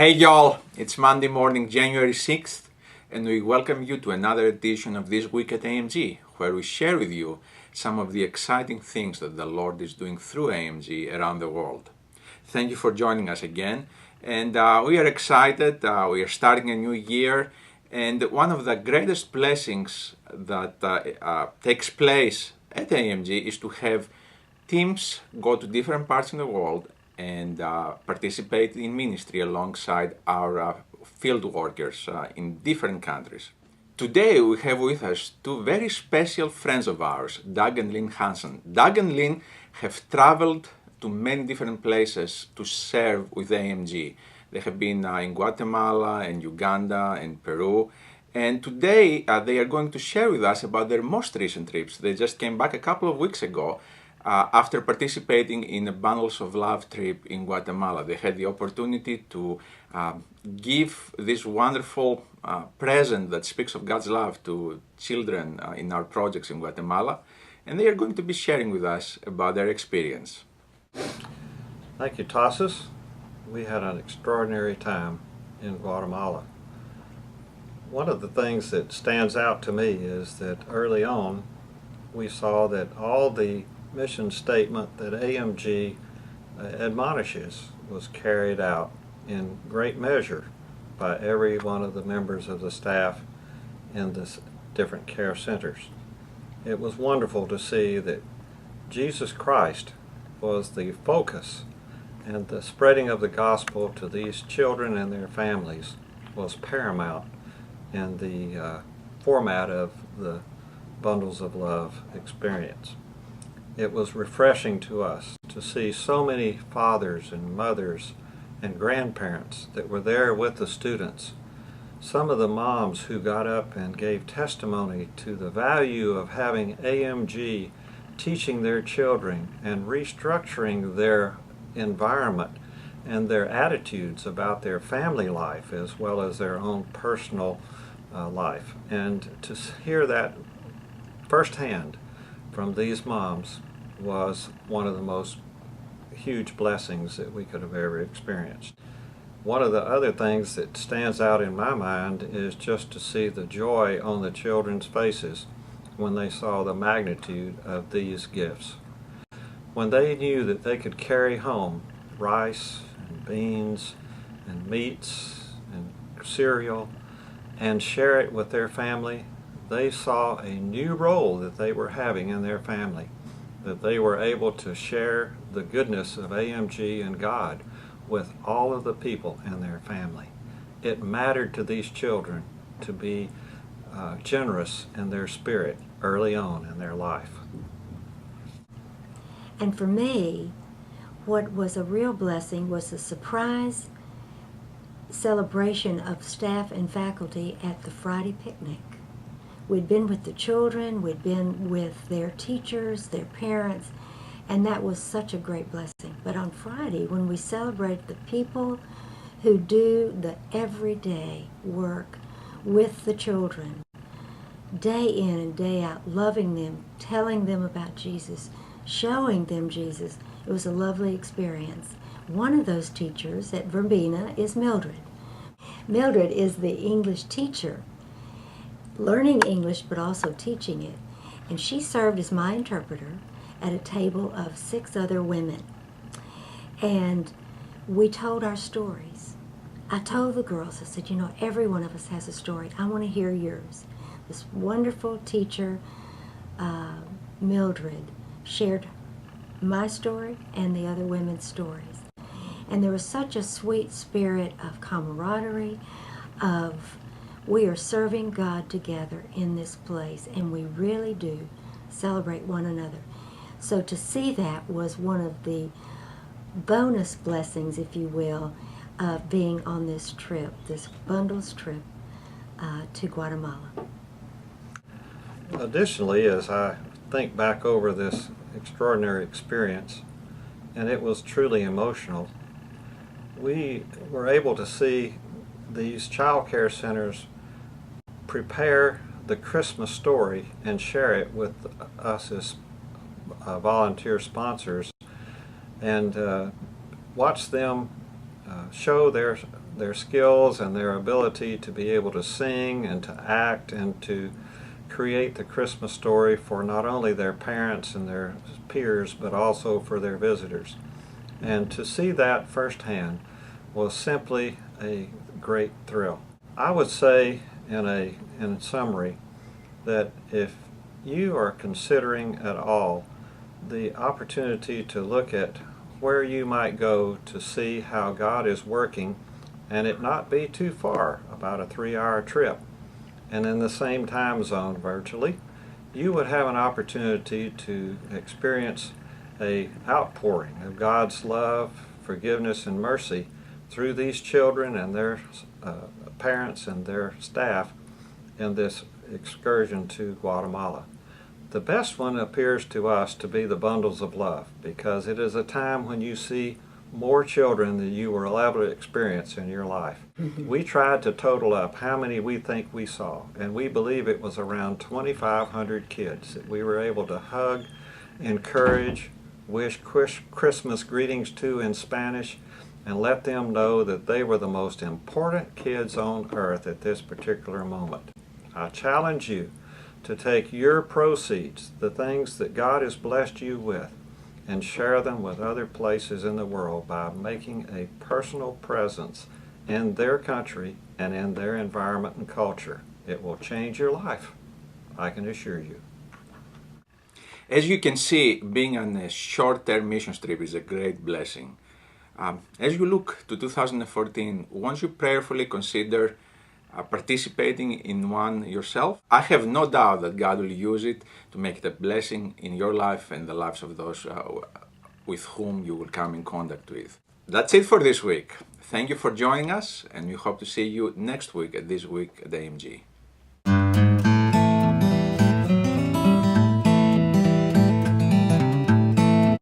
Hey y'all, it's Monday morning, January 6th, and we welcome you to another edition of This Week at AMG, where we share with you some of the exciting things that the Lord is doing through AMG around the world. Thank you for joining us again, and we are excited. We are starting a new year, and one of the greatest blessings that takes place at AMG is to have teams go to different parts in the world and participate in ministry alongside our field workers in different countries. Today we have with us two very special friends of ours, Doug and Lynn Hansen. Doug and Lynn have traveled to many different places to serve with AMG. They have been in Guatemala and Uganda and Peru. And today they are going to share with us about their most recent trips. They just came back a couple of weeks ago after participating in a Bundles of Love trip in Guatemala. They had the opportunity to give this wonderful present that speaks of God's love to children in our projects in Guatemala, and they are going to be sharing with us about their experience. Thank you, Tassos. We had an extraordinary time in Guatemala. One of the things that stands out to me is that early on we saw that all the mission statement that AMG admonishes was carried out in great measure by every one of the members of the staff in the different care centers. It was wonderful to see that Jesus Christ was the focus, and the spreading of the gospel to these children and their families was paramount in the format of the Bundles of Love experience. It was refreshing to us to see so many fathers and mothers and grandparents that were there with the students. Some of the moms who got up and gave testimony to the value of having AMG teaching their children and restructuring their environment and their attitudes about their family life as well as their own personal life. And to hear that firsthand from these moms was one of the most huge blessings that we could have ever experienced. One of the other things that stands out in my mind is just to see the joy on the children's faces when they saw the magnitude of these gifts. When they knew that they could carry home rice and beans and meats and cereal and share it with their family, they saw a new role that they were having in their family, that they were able to share the goodness of AMG and God with all of the people in their family. It mattered to these children to be generous in their spirit early on in their life. And for me, what was a real blessing was the surprise celebration of staff and faculty at the Friday picnic. We'd been with the children, we'd been with their teachers, their parents, and that was such a great blessing. But on Friday, when we celebrate the people who do the everyday work with the children, day in and day out, loving them, telling them about Jesus, showing them Jesus, it was a lovely experience. One of those teachers at Verbena is Mildred. Mildred is the English teacher, learning English but also teaching it, and she served as my interpreter at a table of 6 other women, and we told our stories. I told the girls, I said, you know, every one of us has a story. I want to hear yours. This wonderful teacher, Mildred, shared my story and the other women's stories, and there was such a sweet spirit of camaraderie, of we are serving God together in this place, and we really do celebrate one another. So to see that was one of the bonus blessings, if you will, of being on this trip, this bundles trip to Guatemala. Additionally, as I think back over this extraordinary experience, and it was truly emotional, we were able to see these child care centers prepare the Christmas story and share it with us as volunteer sponsors, and watch them show their their skills and their ability to be able to sing and to act and to create the Christmas story for not only their parents and their peers, but also for their visitors. And to see that firsthand was simply a great thrill. I would say in summary that if you are considering at all the opportunity to look at where you might go to see how God is working, and it not be too far, about a 3-hour trip, and in the same time zone virtually, you would have an opportunity to experience a outpouring of God's love, forgiveness, and mercy through these children and their parents and their staff in this excursion to Guatemala. The best one appears to us to be the bundles of love, because it is a time when you see more children than you were able to experience in your life. We tried to total up how many we think we saw, and we believe it was around 2,500 kids that we were able to hug, encourage, wish Christmas greetings to in Spanish, and let them know that they were the most important kids on earth at this particular moment. I challenge you to take your proceeds, the things that God has blessed you with, and share them with other places in the world by making a personal presence in their country and in their environment and culture. It will change your life, I can assure you. As you can see, being on a short-term mission trip is a great blessing. As you look to 2014, won't you prayerfully consider participating in one yourself? I have no doubt that God will use it to make it a blessing in your life and the lives of those with whom you will come in contact with. That's it for this week. Thank you for joining us, and we hope to see you next week at This Week at AMG.